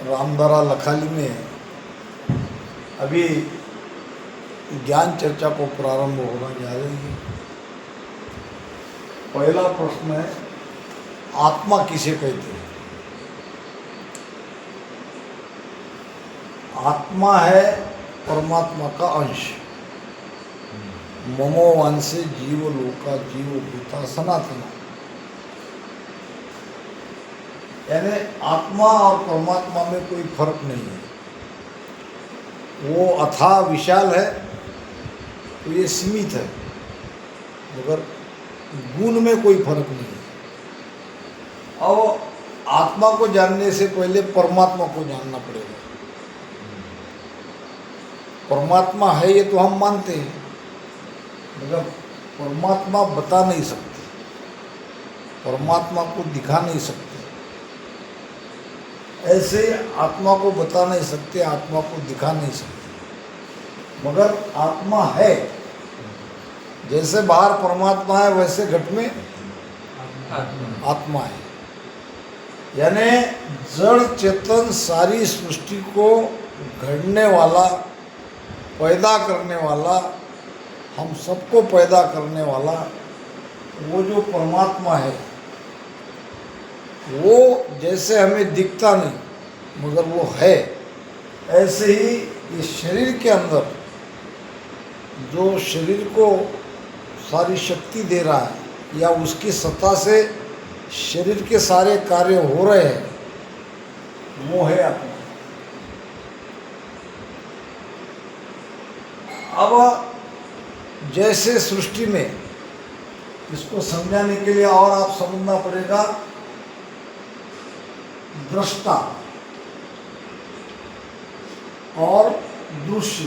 रामधारा लखाली में अभी ज्ञान चर्चा को प्रारंभ होना जा रही है। पहला प्रश्न है, आत्मा किसे कहते हैं? आत्मा है परमात्मा का अंश। ममो वांसे जीव लोका जीव भूता सनातना। यानी आत्मा और परमात्मा में कोई फर्क नहीं है। वो अथाह विशाल है तो ये सीमित है, मगर गुण में कोई फर्क नहीं है। और आत्मा को जानने से पहले परमात्मा को जानना पड़ेगा। परमात्मा है ये तो हम मानते हैं, मगर परमात्मा बता नहीं सकते, परमात्मा को दिखा नहीं सकते। ऐसे आत्मा को बता नहीं सकते, आत्मा को दिखा नहीं सकते, मगर आत्मा है। जैसे बाहर परमात्मा है वैसे घट में आत्मा है। यानी जड़ चेतन सारी सृष्टि को घड़ने वाला, पैदा करने वाला, हम सबको पैदा करने वाला वो जो परमात्मा है, वो जैसे हमें दिखता नहीं मगर वो है। ऐसे ही इस शरीर के अंदर जो शरीर को सारी शक्ति दे रहा है या उसकी सत्ता से शरीर के सारे कार्य हो रहे हैं, वो है आत्मा। अब जैसे सृष्टि में, इसको समझाने के लिए और आप समझना पड़ेगा दृष्टा और दृश्य,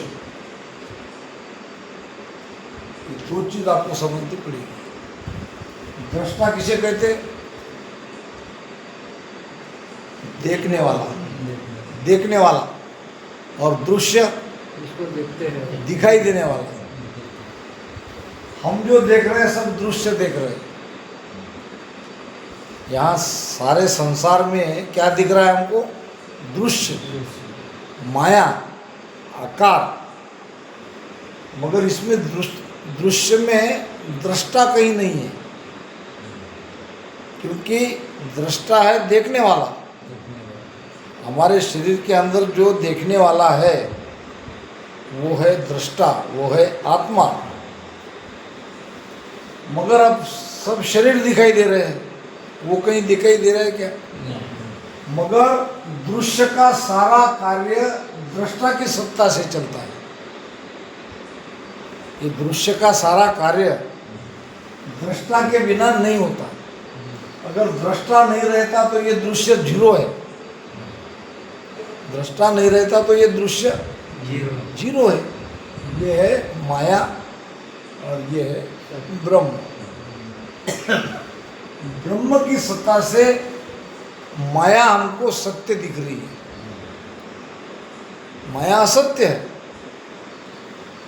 ये दो चीज आपको समझनी पड़ेगी। दृष्टा किसे कहते? देखने वाला, देखने वाला। और दृश्य इसको देखते हैं, दिखाई देने वाला। हम जो देख रहे हैं सब दृश्य देख रहे हैं। यहाँ सारे संसार में क्या दिख रहा है हमको? दृश्य, माया, आकार। मगर इसमें दृश्य में दृष्टा कहीं नहीं है, क्योंकि दृष्टा है देखने वाला। हमारे शरीर के अंदर जो देखने वाला है वो है दृष्टा, वो है आत्मा। मगर अब सब शरीर दिखाई दे रहे हैं, वो कहीं दिखाई दे रहा है क्या? मगर दृश्य का सारा कार्य दृष्टा की सत्ता से चलता है। ये दृश्य का सारा कार्य दृष्टा के बिना नहीं होता। अगर दृष्टा नहीं रहता तो ये दृश्य जीरो है। दृष्टा नहीं रहता तो ये दृश्य जीरो है। ये है माया और ये है ब्रह्म। ब्रह्म की सत्ता से माया हमको सत्य दिख रही है। माया असत्य है,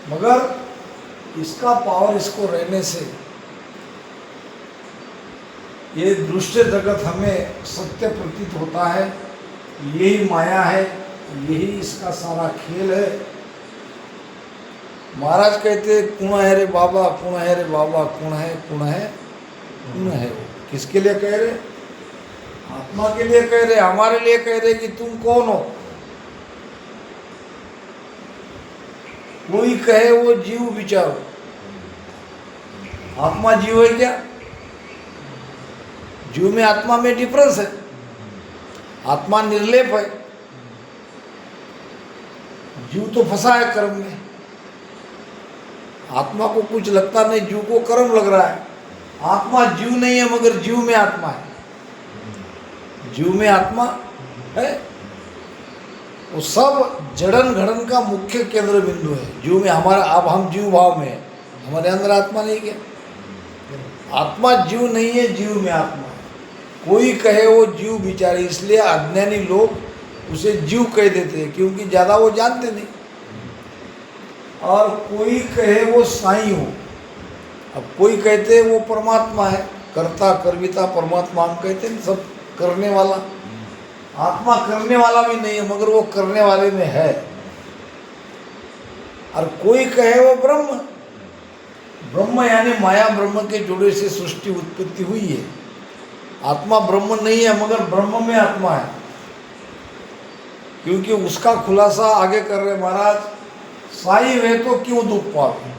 मगर इसका पावर, इसको रहने से ये दृश्य जगत हमें सत्य प्रतीत होता है। यही माया है, यही इसका सारा खेल है। महाराज कहते कुण है रे बाबा, कुण है रे बाबा, कुण है, कुण है, कुण है। किसके लिए कह रहे? आत्मा के लिए कह रहे, हमारे लिए कह रहे कि तुम कौन हो। कोई कहे वो जीव विचारो, आत्मा जीव है क्या? जीव में आत्मा में डिफरेंस है। आत्मा निर्लेप है, जीव तो फंसा है कर्म में। आत्मा को कुछ लगता नहीं, जीव को कर्म लग रहा है। आत्मा जीव नहीं है, मगर जीव में आत्मा है। जीव में आत्मा है। वो सब जड़न घड़न का मुख्य केंद्र बिंदु है जीव में। हमारा, अब हम जीव भाव में है, हमारे अंदर आत्मा नहीं क्या? आत्मा जीव नहीं है, जीव में आत्मा है। कोई कहे वो जीव विचारी, इसलिए अज्ञानी लोग उसे जीव कह देते हैं, क्योंकि ज़्यादा वो जानते नहीं। और कोई कहे वो साईं हो। अब कोई कहते हैं वो परमात्मा है, कर्ता कर्विता परमात्मा हम कहते हैं, सब करने वाला। आत्मा करने वाला भी नहीं है मगर वो करने वाले में है। और कोई कहे वो ब्रह्म, ब्रह्म यानी माया ब्रह्म के जोड़े से सृष्टि उत्पत्ति हुई है। आत्मा ब्रह्म नहीं है मगर ब्रह्म में आत्मा है, क्योंकि उसका खुलासा आगे कर रहे महाराज। साई वे तो क्यों दुख पावे।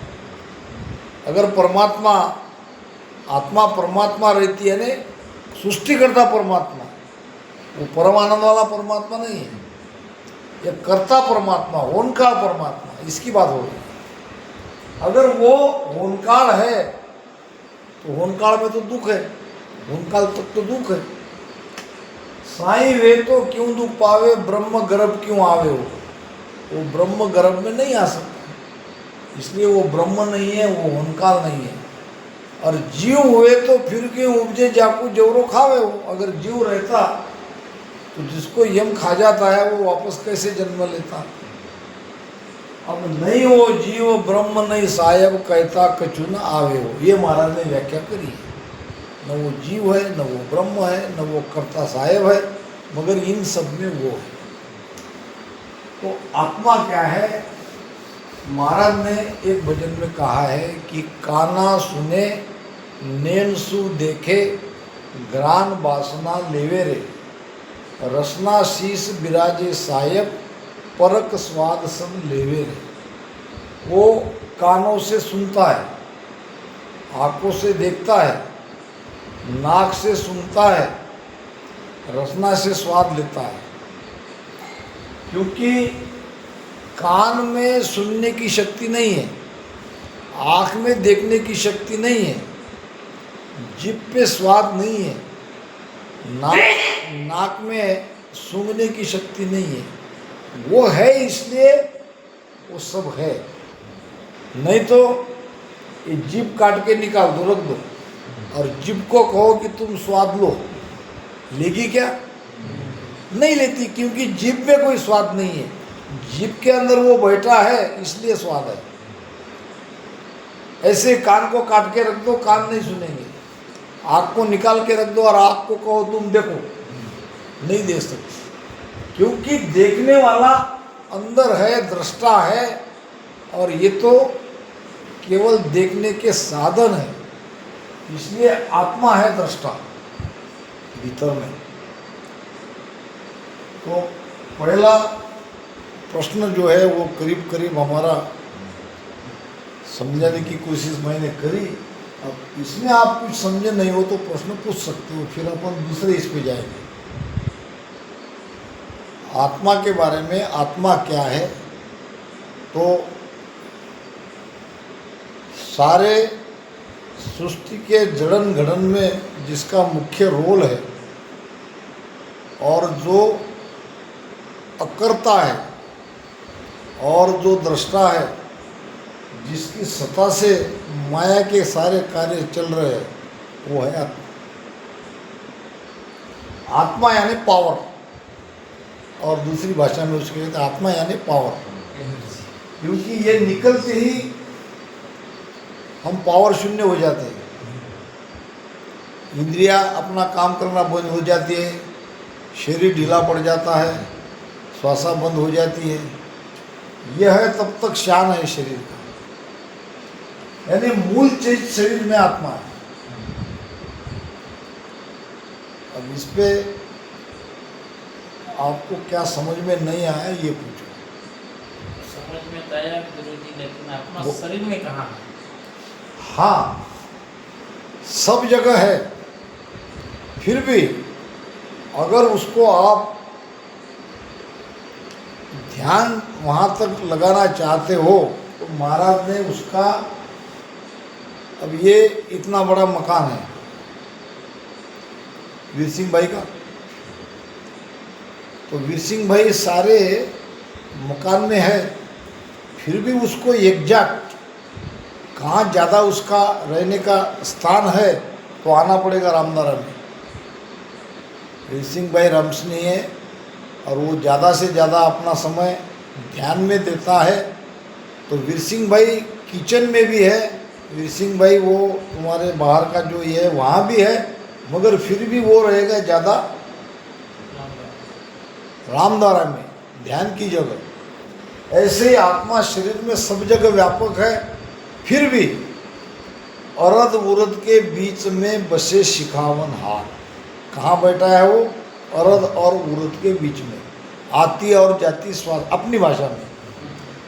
अगर परमात्मा, आत्मा परमात्मा रहती है ने, सृष्टिकर्ता परमात्मा, वो परमानंद वाला परमात्मा नहीं है, ये कर्ता परमात्मा, ओंकार परमात्मा, इसकी बात हो रही है। अगर वो ओंकार है तो ओंकार में तो दुख है, ओंकार तक तो दुख है। साई वे तो क्यों दुख पावे, ब्रह्म गर्भ क्यों आवे हो। वो ब्रह्म गर्भ में नहीं आ सकता, इसलिए वो ब्रह्म नहीं है, वो ओंकार नहीं है। और जीव हुए तो फिर क्यों उपजे जाकू जवरो खावे हो। अगर जीव रहता तो जिसको यम खा जाता है वो वापस कैसे जन्म लेता। अब नहीं वो जीव ब्रह्म नहीं साहेब कहता कछु न आवे हो। ये महाराज ने व्याख्या करी है। न वो जीव है, न वो ब्रह्म है, न वो कर्ता साहेब है, मगर इन सब में वो है। तो आत्मा क्या है। महाराज ने एक भजन में कहा है कि काना सुने नैन सु देखे ग्रान वासना लेवे रे, रसना शीस विराजे साहेब परक स्वाद सब लेवे रे। वो कानों से सुनता है, आंखों से देखता है, नाक से सुनता है, रसना से स्वाद लेता है। क्योंकि कान में सुनने की शक्ति नहीं है, आँख में देखने की शक्ति नहीं है, जीभ पे स्वाद नहीं है, नाक में सूंघने की शक्ति नहीं है। वो है इसलिए वो सब है। नहीं तो ये जीभ काट के निकाल दो, रख दो, और जीभ को कहो कि तुम स्वाद लो, लेगी क्या? नहीं लेती, क्योंकि जीभ में कोई स्वाद नहीं है। जीभ के अंदर वो बैठा है इसलिए स्वाद है। ऐसे कान को काट के रख दो, कान नहीं सुनेंगे। आँख को निकाल के रख दो और आँख को कहो तुम देखो, नहीं देख सकते, क्योंकि देखने वाला अंदर है, दृष्टा है, और ये तो केवल देखने के साधन है। इसलिए आत्मा है दृष्टा भीतर में। तो पहला प्रश्न जो है वो करीब करीब हमारा समझाने की कोशिश मैंने करी। अब इसमें आप कुछ समझे नहीं हो तो प्रश्न पूछ सकते हो, फिर अपन दूसरे इस पे जाएंगे। आत्मा के बारे में, आत्मा क्या है, तो सारे सृष्टि के जड़न घड़न में जिसका मुख्य रोल है और जो अकर्ता है और जो दृष्टा है, जिसकी सत्ता से माया के सारे कार्य चल रहे हैं, वो है आत्मा। आत्मा यानी पावर, और दूसरी भाषा में उसके कहते हैं आत्मा यानी पावर, क्योंकि ये निकलते ही हम पावर शून्य हो जाते हैं। इंद्रियां अपना काम करना बंद हो जाती है, शरीर ढीला पड़ जाता है, श्वासा बंद हो जाती है। यह है तब तक शान है शरीर का, यानी मूल चीज शरीर में आत्मा है। अब इस पे आपको क्या समझ में नहीं आया ये पूछो। समझ में तो आया गुरुजी, लेकिन आत्मा शरीर में कहाँ है? हाँ, सब जगह है, फिर भी अगर उसको आप ध्यान वहाँ तक लगाना चाहते हो तो महाराज ने उसका, अब ये इतना बड़ा मकान है वीर सिंह भाई का, तो वीर सिंह भाई सारे मकान में है, फिर भी उसको एग्जैक्ट कहाँ ज़्यादा उसका रहने का स्थान है तो आना पड़ेगा रामदारा में। वीर सिंह भाई रामसनी है और वो ज़्यादा से ज़्यादा अपना समय ध्यान में देता है। तो वीर सिंह भाई किचन में भी है, वीर सिंह भाई वो तुम्हारे बाहर का जो ये है वहाँ भी है, मगर फिर भी वो रहेगा ज़्यादा रामद्वारा में ध्यान की जगह। ऐसे ही आत्मा शरीर में सब जगह व्यापक है, फिर भी अरद उरद के बीच में बसे शिखावन हार। कहाँ बैठा है वो? अरद और उरद के बीच में, आती और जाती श्वास अपनी भाषा में।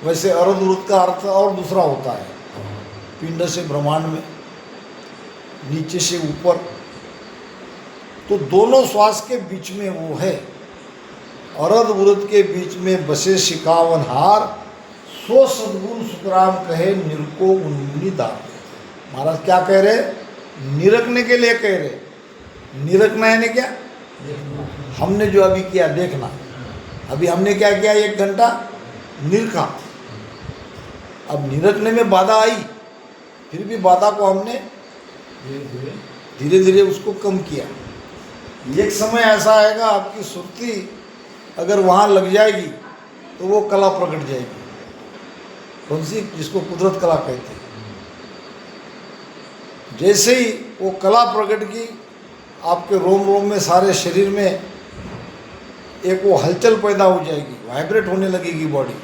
वैसे अरद उरद का अर्थ और दूसरा होता है, पिंड से ब्रह्मांड में, नीचे से ऊपर, तो दोनों श्वास के बीच में वो है। अरद उरद के बीच में बसे शिखावन हार, सो सद्गुरु सुखराम कहे निरको उन्मुनि दार। महाराज क्या कह रहे? निरखने के लिए कह रहे। निरखना है क्या? हमने जो अभी किया देखना। अभी हमने क्या किया? 1 घंटा निरखा। अब निरखने में बाधा आई, फिर भी बाधा को हमने धीरे धीरे उसको कम किया। एक समय ऐसा आएगा आपकी सुरती अगर वहाँ लग जाएगी तो वो कला प्रकट जाएगी। कौन सी? जिसको कुदरत कला कहते हैं। जैसे ही वो कला प्रकट की, आपके रोम रोम में, सारे शरीर में एक वो हलचल पैदा हो जाएगी, वाइब्रेट होने लगेगी बॉडी,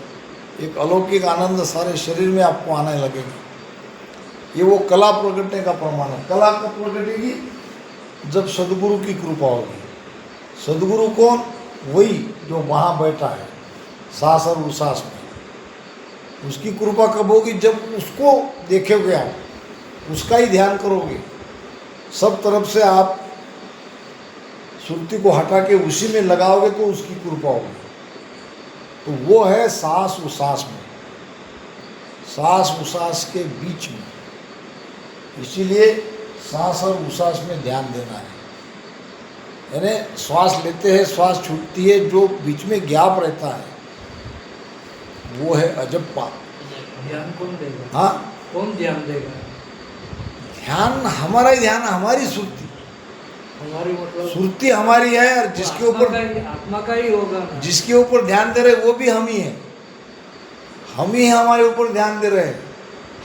एक अलौकिक आनंद सारे शरीर में आपको आने लगेगा। ये वो कला प्रकटने का प्रमाण है। कला कब प्रकटेगी? जब सदगुरु की कृपा होगी। सदगुरु कौन? वही जो वहाँ बैठा है सांस और उसास में। उसकी कृपा कब होगी? जब उसको देखोगे आप, उसका ही ध्यान करोगे, सब तरफ से आप सुरती को हटा के उसी में लगाओगे तो उसकी कृपा होगी। तो वो है सांस उसास में, सांस उसास के बीच में। इसीलिए सांस और उसास में ध्यान देना है। यानी श्वास लेते हैं, श्वास छूटती है, जो बीच में गैप रहता है वो है अजप्पा। ध्यान कौन देगा? हाँ, कौन ध्यान देगा? ध्यान हमारा ही ध्यान, हमारी सुरती। हमारी मतलब सुरती हमारी है, और जिसके ऊपर आत्मा का ही होगा ना। जिसके ऊपर ध्यान दे रहे वो भी हम ही हैं। हम ही हमारे ऊपर ध्यान दे रहे हैं,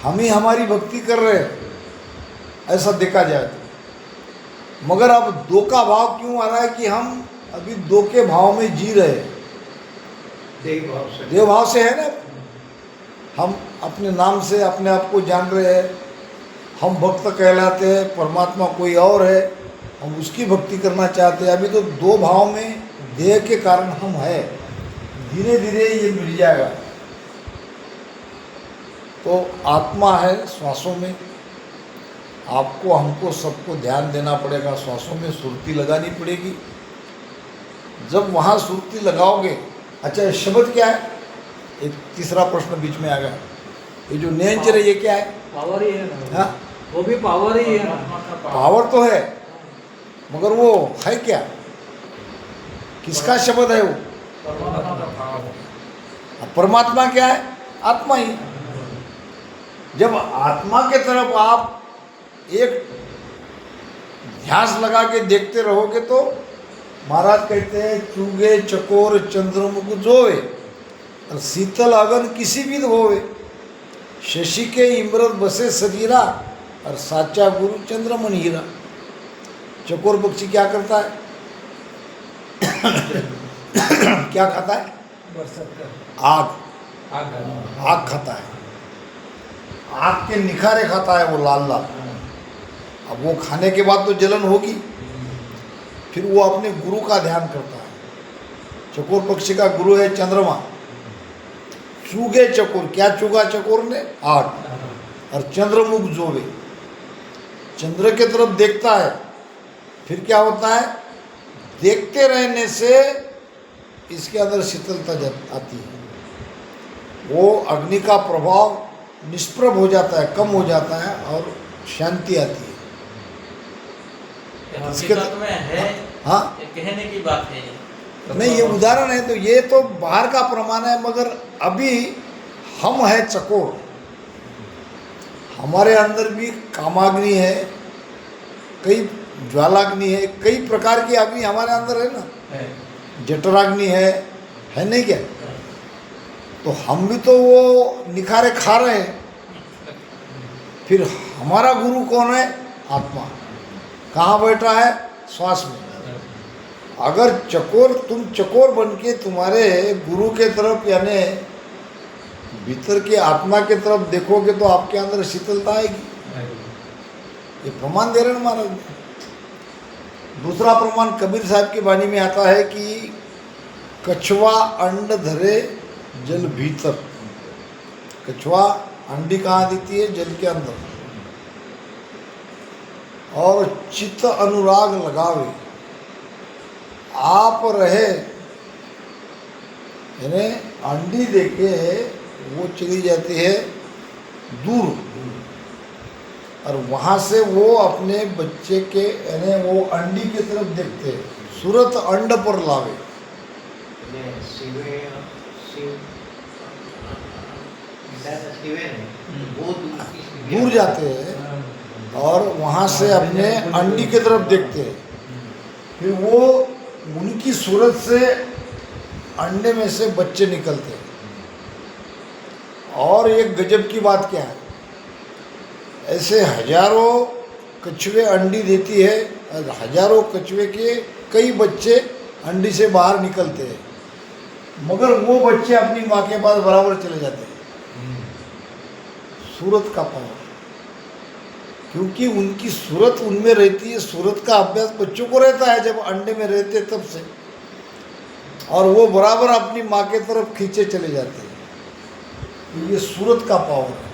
हम ही हमारी भक्ति कर रहे हैं, ऐसा देखा जाए तो। मगर अब दो का भाव क्यों आ रहा है कि हम अभी दो के भाव में जी रहे हैं? देव भाव से है ना। हम अपने नाम से अपने आप को जान रहे हैं, हम भक्त कहलाते हैं, परमात्मा कोई और है, हम उसकी भक्ति करना चाहते हैं। अभी तो दो भाव में देह के कारण हम हैं, धीरे धीरे ये मिल जाएगा। तो आत्मा है श्वासों में, आपको हमको सबको ध्यान देना पड़ेगा, श्वासों में सुरती लगानी पड़ेगी। जब वहाँ सुरती लगाओगे, अच्छा ये शब्द क्या है? एक तीसरा प्रश्न बीच में आ गया, ये जो नेंचर है ये क्या है? पावर ही है ना। हाँ, वो भी पावर ही है ना। पावर तो है, मगर वो है क्या? किसका शब्द है वो? परमात्मा क्या है? आत्मा ही। जब आत्मा के तरफ आप एक ध्यास लगा के देखते रहोगे तो महाराज कहते हैं चूगे चकोर चंद्रमुख जोवे और शीतल अगन किसी विध होवे, शशि के इमरत बसे सजीरा और साचा गुरु चंद्रमन हीरा। चकोर पक्षी क्या करता है? क्या खाता है? आग। आग खाता है, आग के निखारे खाता है वो लाल लाल। अब वो खाने के बाद तो जलन होगी, फिर वो अपने गुरु का ध्यान करता है। चकोर पक्षी का गुरु है चंद्रमा। चूगे चकोर, क्या चुगा चकोर ने? आग। और चंद्रमुख जोवे, चंद्र के तरफ देखता है, फिर क्या होता है? देखते रहने से इसके अंदर शीतलता आती है, वो अग्नि का प्रभाव निष्प्रभ हो जाता है, कम हो जाता है और शांति आती है। इसके में है, हाँ, कहने की बात है नहीं, ये उदाहरण है, तो ये तो बाहर का प्रमाण है। मगर अभी हम है चकोर, हमारे अंदर भी कामाग्नि है, कई ज्वालाग्नि है, कई प्रकार की अग्नि हमारे अंदर है ना, जठराग्नि है नहीं क्या? तो हम भी तो वो निखारे खा रहे हैं। फिर हमारा गुरु कौन है? आत्मा। कहाँ बैठा है? श्वास में। अगर तुम चकोर बन के तुम्हारे गुरु के तरफ यानी भीतर की आत्मा के तरफ देखोगे तो आपके अंदर शीतलता आएगी। ये प्रमाण दे रहे हैं महाराज। दूसरा प्रमाण कबीर साहब की वाणी में आता है कि कछुआ अंड धरे जल भीतर। कछुआ अंडी कहाँ देती है? जल के अंदर। और चित्त अनुराग लगावे आप रहे, यानी अंडी देके वो चली जाती है दूर, और वहाँ से वो अपने बच्चे के यानी वो अंडी की तरफ देखते हैं। सूरत अंड पर लावे। दूर जाते हैं और वहाँ से अपने अंडी की तरफ देखते हैं। फिर वो उनकी सूरत से अंडे में से बच्चे निकलते हैं। और एक गजब की बात क्या है, ऐसे हजारों कछुए अंडी देती है और हजारों कछुए के कई बच्चे अंडी से बाहर निकलते हैं, मगर वो बच्चे अपनी माँ के पास बराबर चले जाते हैं। सूरत का पावर, क्योंकि उनकी सूरत उनमें रहती है। सूरत का अभ्यास बच्चों को रहता है जब अंडे में रहते हैं तब से, और वो बराबर अपनी माँ के तरफ खींचे चले जाते हैं। ये सूरत का पावर है।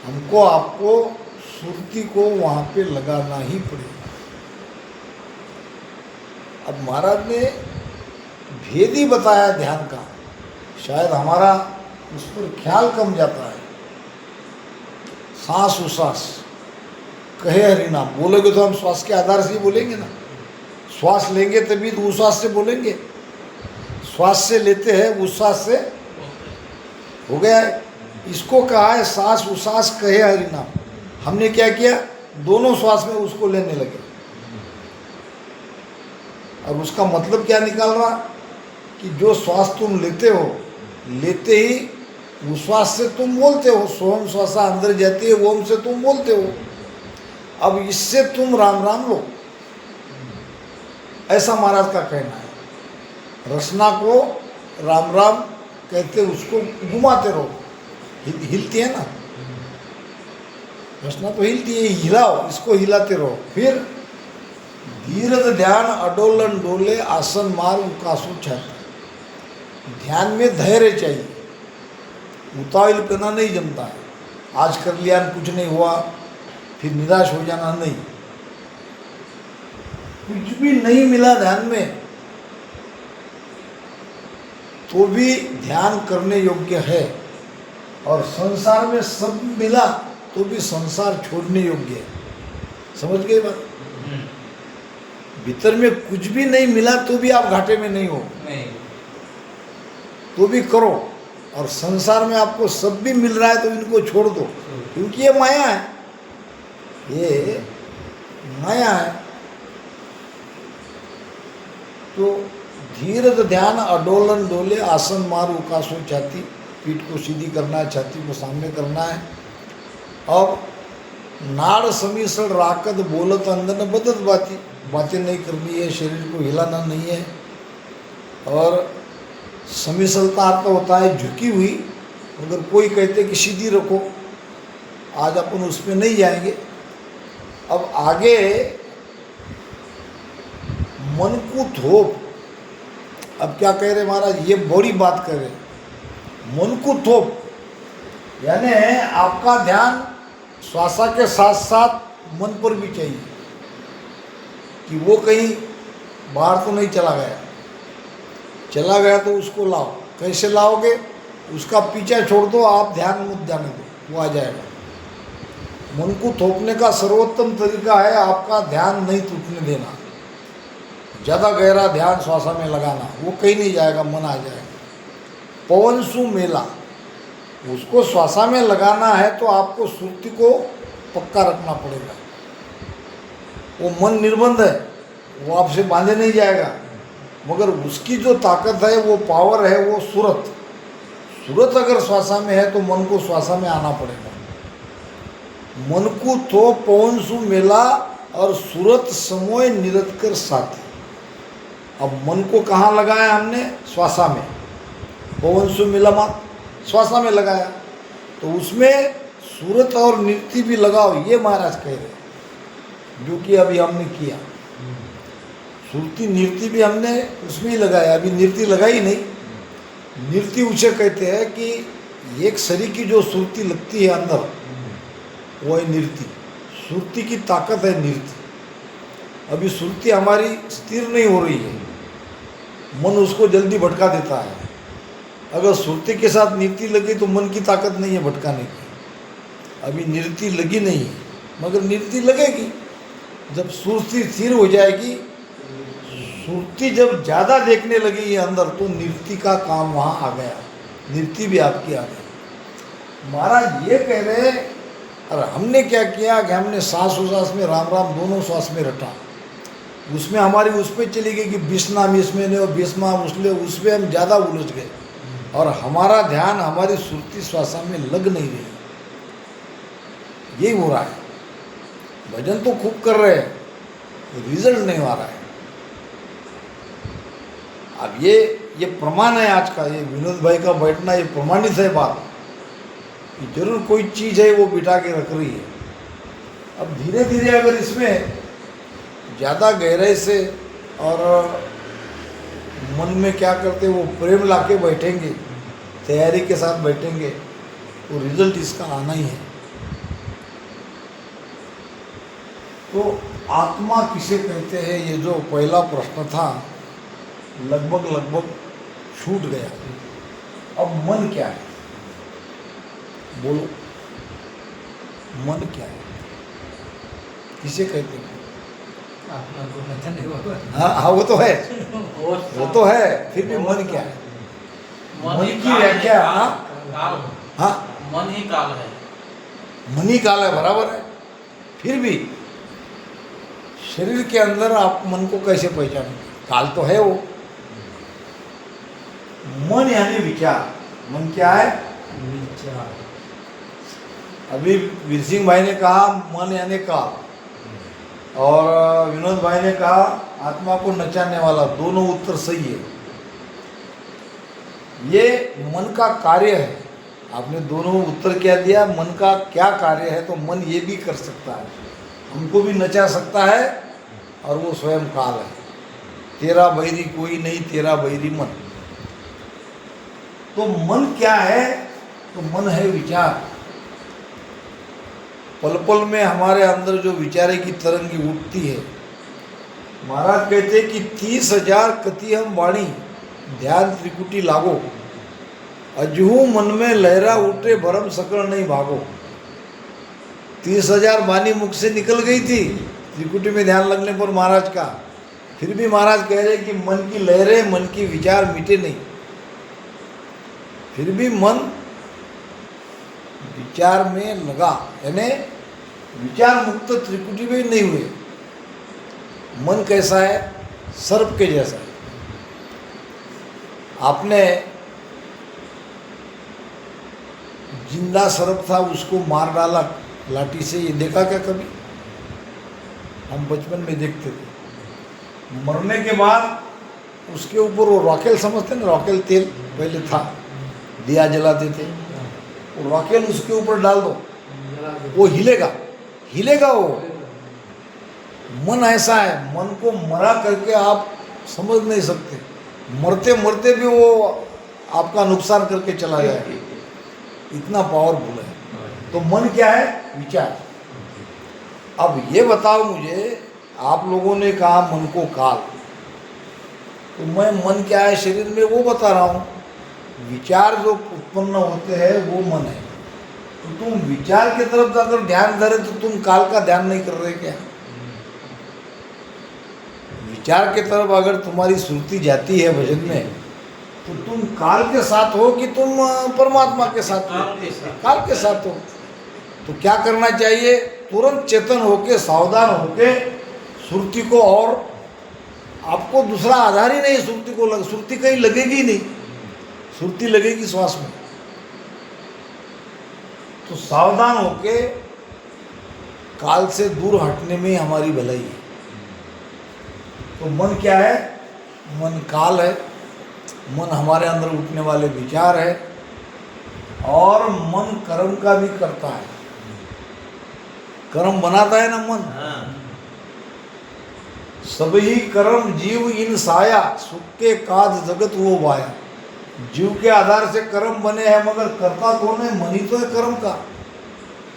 हमको आपको सुरती को वहाँ पे लगाना ही पड़ेगा। अब महाराज ने भेद ही बताया ध्यान का, शायद हमारा उस पर ख्याल कम जाता है। सांस उसास कहे हरिनाम, बोलोगे तो हम श्वास के आधार से ही बोलेंगे ना। श्वास लेंगे तभी तो उश्वास से बोलेंगे। श्वास से लेते हैं, उश्वास से हो गया है। इसको कहा है सांस उश्वास कहे हरिनाम। हमने क्या किया, दोनों श्वास में उसको लेने लगे। और उसका मतलब क्या निकाल रहा कि जो श्वास तुम लेते हो, लेते ही उश्वास से तुम बोलते हो। सोम श्वासा अंदर जाती है, ओम से तुम बोलते हो। अब इससे तुम राम राम लो, ऐसा महाराज का कहना है। रसना को राम राम कहते, उसको घुमाते रहो। हिलती है ना रसना, तो हिलती है, हिलाओ, इसको हिलाते रहो। फिर धीरज ध्यान अडोलन डोले आसन मार उकासु छाता। ध्यान में धैर्य चाहिए, उतावल करना नहीं जमता है। आज कर लिया कुछ नहीं हुआ फिर निराश हो जाना नहीं। कुछ भी नहीं मिला ध्यान में तो भी ध्यान करने योग्य है, और संसार में सब मिला तो भी संसार छोड़ने योग्य है। समझ गए बात? भीतर में कुछ भी नहीं मिला तो भी आप घाटे में नहीं हो, तो भी करो। और संसार में आपको सब भी मिल रहा है तो इनको छोड़ दो, क्योंकि ये माया है, ये माया है। तो धीरज ध्यान अडोलन डोले आसन मार उकासो छाती। पीठ को सीधी करना है, छाती को सामने करना है। अब नाड़ समीसड़ राकद बोलत अंदर बदत बाती। बातें नहीं करनी है, शरीर को हिलाना नहीं है। और समीसलता अर्थ होता है झुकी हुई। अगर कोई कहते कि सीधी रखो, आज अपन उसमें नहीं जाएंगे। अब आगे मन को थोप। अब क्या कह रहे महाराज, ये बड़ी बात कह रहे। मन को थोप यानी आपका ध्यान श्वासा के साथ साथ मन पर भी चाहिए, कि वो कहीं बाहर तो नहीं चला गया। चला गया तो उसको लाओ। कैसे लाओगे? उसका पीछा छोड़ दो, आप ध्यान मत जाने दो, वो आ जाएगा। मन को थोपने का सर्वोत्तम तरीका है आपका ध्यान नहीं टूटने देना। ज़्यादा गहरा ध्यान श्वासा में लगाना, वो कहीं नहीं जाएगा, मन आ जाएगा। पवन सु मेला, उसको श्वासा में लगाना है तो आपको सुर्ति को पक्का रखना पड़ेगा। वो मन निर्बंध है, वो आपसे बांधे नहीं जाएगा, मगर उसकी जो ताकत है, वो पावर है, वो सूरत। सूरत अगर श्वासा में है तो मन को श्वासा में आना पड़ेगा। मन को तो पवन सु मेला और सूरत समोय निरत कर साथी। अब मन को कहाँ लगाया हमने? श्वासा में। पवनसु मिलमा, श्वासा में लगाया, तो उसमें सूरत और नृत्य भी लगाओ, ये महाराज कह रहे, जो कि अभी हमने किया। सुरती नृत्य भी हमने उसमें ही लगाया, अभी नृत्य लगाई नहीं। नृत्य उसे कहते हैं कि एक शरीर की जो सुरती लगती है अंदर, वो है नृत्य। सुरती की ताकत है नृत्य। अभी सुरती हमारी स्थिर नहीं हो रही है, मन उसको जल्दी भटका देता है। अगर सुरती के साथ नृत्य लगी तो मन की ताकत नहीं है भटकाने की। अभी नृत्य लगी नहीं है, मगर नृत्य लगेगी जब सुरती स्थिर हो जाएगी। सुरती जब ज़्यादा देखने लगी है अंदर, तो नृत्य का काम वहाँ आ गया, नृत्य भी आपकी आ गई। महाराज ये कह रहे हैं, और हमने क्या किया कि हमने सांस उसास में राम राम दोनों श्वास में रटा, उसमें हमारी उस पर चली गई कि बिस्नाम इसमें नहीं, बिस्मा उसले, उसमें हम ज़्यादा उलझ गए और हमारा ध्यान हमारी सुरती श्वासा में लग नहीं रही। यही हो रहा है। भजन तो खूब कर रहे हैं, रिजल्ट नहीं आ रहा है। अब ये प्रमाण है आज का, ये विनोद भाई का बैठना ये प्रमाणित है बात कि जरूर कोई चीज़ है वो बिठा के रख रही है। अब धीरे धीरे अगर इसमें ज़्यादा गहराई से और मन में क्या करते वो प्रेम लाके बैठेंगे, तैयारी के साथ बैठेंगे, तो रिजल्ट इसका आना ही है। तो आत्मा किसे कहते हैं, ये जो पहला प्रश्न था लगभग छूट गया। अब मन क्या है, बोलो, मन क्या है, किसे कहते हैं? आत्मा को पता नहीं होगा। हाँ, वो तो है, और वो तो है, फिर भी मन क्या है? मन ही की काल व्याख्या, है, हाँ? काल। हाँ, मन ही काल है। मन ही काल है, बराबर है। फिर भी शरीर के अंदर आप मन को कैसे पहचानेंगे? काल तो है वो। मन यानी विचार। मन क्या है? विचार। अभी वीर सिंह भाई ने कहा मन यानी काल, और विनोद भाई ने कहा आत्मा को नचाने वाला। दोनों उत्तर सही है। ये मन का कार्य है। आपने दोनों उत्तर क्या दिया? मन का क्या कार्य है, तो मन ये भी कर सकता है, हमको भी नचा सकता है, और वो स्वयं काल है। तेरा बैरी कोई नहीं, तेरा बैरी मन। तो मन क्या है? तो मन है विचार। पल पल में हमारे अंदर जो विचारे की तरंगी उठती है। महाराज कहते हैं कि 30,000 कति हम वाणी ध्यान त्रिकुटी लागो, अजहू मन में लहरा उठे भरम सकल नहीं भागो। 30,000 वाणी मुख से निकल गई थी त्रिकुटी में ध्यान लगने पर महाराज का, फिर भी महाराज कह रहे कि मन की लहरें, मन की विचार मिटे नहीं। फिर भी मन विचार में लगा, यानी विचार मुक्त त्रिकुटी में नहीं हुए। मन कैसा है? सर्प के जैसा है। आपने जिंदा सर्प था, उसको मार डाला लाठी से, ये देखा क्या कभी? हम बचपन में देखते थे। मरने के बाद उसके ऊपर वो रॉकेल, समझते ना, रॉकेल तेल पहले था, दिया जलाते थे, वो रॉकेल उसके ऊपर डाल दो, वो हिलेगा, हिलेगा वो। मन ऐसा है, मन को मरा करके आप समझ नहीं सकते, मरते मरते भी वो आपका नुकसान करके चला जाएगा, इतना पावरफुल है। तो मन क्या है? विचार। अब ये बताओ मुझे, आप लोगों ने कहा मन को काल, तो मैं मन क्या है शरीर में वो बता रहा हूँ। विचार जो उत्पन्न होते हैं वो मन है। तो तुम विचार की तरफ अगर ध्यान धरे तो तुम काल का ध्यान नहीं कर रहे क्या? विचार की तरफ अगर तुम्हारी सुरती जाती है भजन में, तो तुम काल के साथ हो कि तुम परमात्मा के साथ हो? काल के साथ हो। तो क्या करना चाहिए? तुरंत चेतन होके, सावधान होके सुरती को, और आपको दूसरा आधार ही नहीं सुरती को सुरती कहीं लगेगी नहीं, सुरती लगेगी श्वास में। तो सावधान होके काल से दूर हटने में हमारी भलाई है। तो मन क्या है? मन काल है, मन हमारे अंदर उठने वाले विचार है, और मन कर्म का भी करता है। कर्म बनाता है ना मन। सभी कर्म जीव इन साया, सुख के काज जगत वो वाया। जीव के आधार से कर्म बने हैं, मगर करता कौन है? मन ही तो है कर्म का।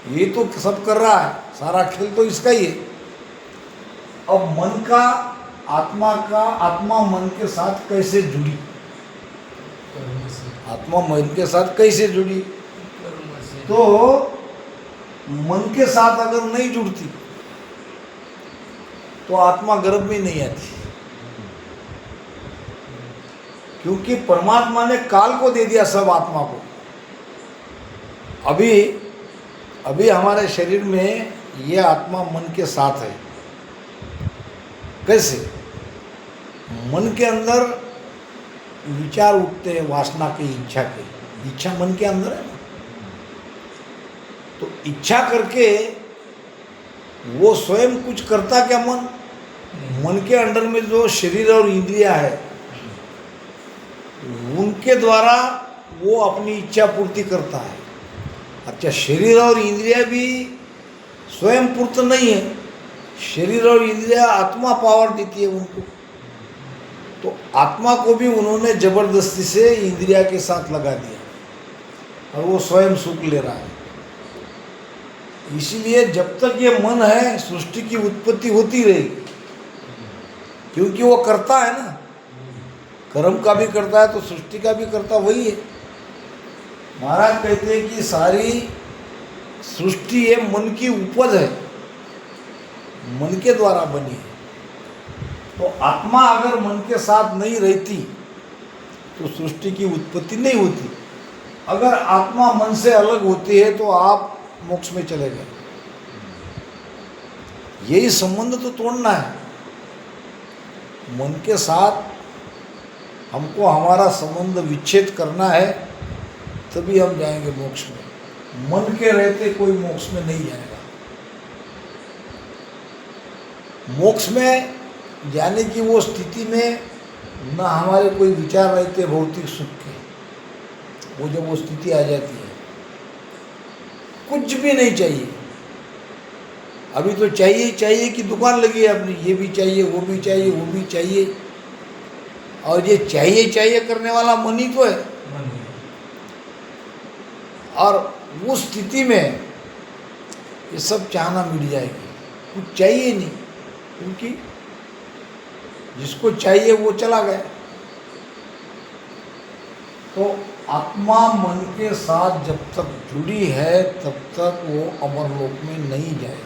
ये तो सब कर रहा है, सारा खेल तो इसका ही है। अब मन का, आत्मा मन के साथ कैसे जुड़ी? कर्म से, आत्मा मन के साथ कैसे जुड़ी? कर्म से। तो मन के साथ अगर नहीं जुड़ती तो आत्मा गर्भ में नहीं आती, क्योंकि परमात्मा ने काल को दे दिया सब आत्मा को। अभी हमारे शरीर में ये आत्मा मन के साथ है। कैसे? मन के अंदर विचार उठते हैं, वासना के, इच्छा के। इच्छा मन के अंदर है ना, तो इच्छा करके वो स्वयं कुछ करता क्या? मन के अंदर में जो शरीर और इंद्रियां है, उनके द्वारा वो अपनी इच्छा पूर्ति करता है। अच्छा, शरीर और इंद्रियां भी स्वयं पूर्त नहीं है, शरीर और इंद्रियां आत्मा पावर देती है उनको। तो आत्मा को भी उन्होंने जबरदस्ती से इंद्रिया के साथ लगा दिया, और वो स्वयं सुख ले रहा है। इसीलिए जब तक ये मन है, सृष्टि की उत्पत्ति होती रहेगी, क्योंकि वो करता है ना, कर्म का भी करता है तो सृष्टि का भी करता वही है। महाराज कहते हैं कि सारी सृष्टि ये मन की उपज है, मन के द्वारा बनी है। तो आत्मा अगर मन के साथ नहीं रहती तो सृष्टि की उत्पत्ति नहीं होती। अगर आत्मा मन से अलग होती है तो आप मोक्ष में चले गए। यही संबंध तो तोड़ना है। मन के साथ हमको हमारा संबंध विच्छेद करना है, तभी हम जाएंगे मोक्ष में। मन के रहते कोई मोक्ष में नहीं जाएगा। मोक्ष में जाने की वो स्थिति में न हमारे कोई विचार रहते भौतिक सुख के। वो जब वो स्थिति आ जाती है, कुछ भी नहीं चाहिए। अभी तो चाहिए कि दुकान लगी है अपनी, ये भी चाहिए, वो भी चाहिए, वो भी चाहिए, और ये चाहिए करने वाला मन ही तो है। मन है। और उस स्थिति में ये सब चाहना मिट जाएगी, कुछ चाहिए नहीं, क्योंकि जिसको चाहिए वो चला गया। तो आत्मा मन के साथ जब तक जुड़ी है तब तक वो अमरलोक में नहीं जाए।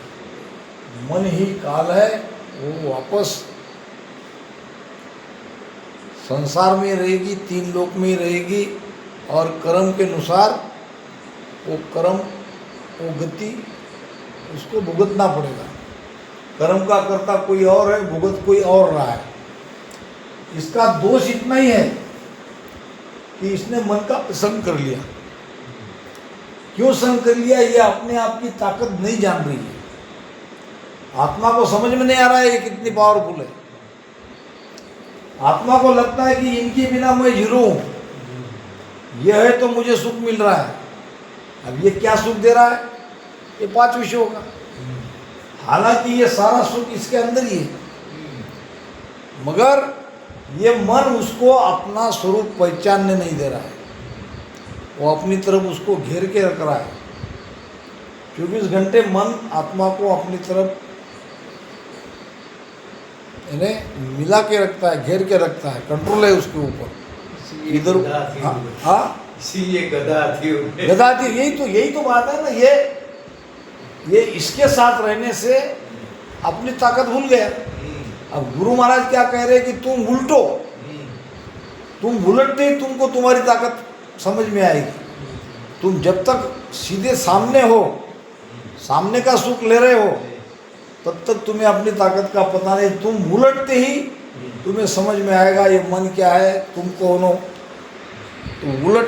मन ही काल है, वो वापस संसार में रहेगी, तीन लोक में रहेगी, और कर्म के अनुसार वो कर्म, वो गति उसको भुगतना पड़ेगा। कर्म का कर्ता कोई और है, भुगत कोई और रहा है। इसका दोष इतना ही है कि इसने मन का संग कर लिया। क्यों संग कर लिया? ये अपने आप की ताकत नहीं जान रही है। आत्मा को समझ में नहीं आ रहा है ये कितनी पावरफुल है। आत्मा को लगता है कि इनके बिना मैं जीरो हूँ, यह है तो मुझे सुख मिल रहा है। अब ये क्या सुख दे रहा है? ये 5 विषयों का। हालांकि ये सारा सुख इसके अंदर ही है, मगर ये मन उसको अपना स्वरूप पहचानने नहीं दे रहा है। वो अपनी तरफ उसको घेर के रख रहा है। 24 घंटे मन आत्मा को अपनी तरफ इन्हें मिला के रखता है, घेर के रखता है, कंट्रोल है उसके ऊपर। इधर ये गदा थी गदा थी। यही तो बात है ना। ये इसके साथ रहने से अपनी ताकत भूल गया। अब गुरु महाराज क्या कह रहे हैं कि तुम उल्टो, तुम उलटते ही तुमको तुम्हारी ताकत समझ में आएगी। तुम जब तक सीधे सामने हो, सामने का सुख ले रहे हो, तब तक तुम्हें अपनी ताकत का पता नहीं। तुम उलटते ही तुम्हें समझ में आएगा ये मन क्या है, तुम कौन हो। तो उलट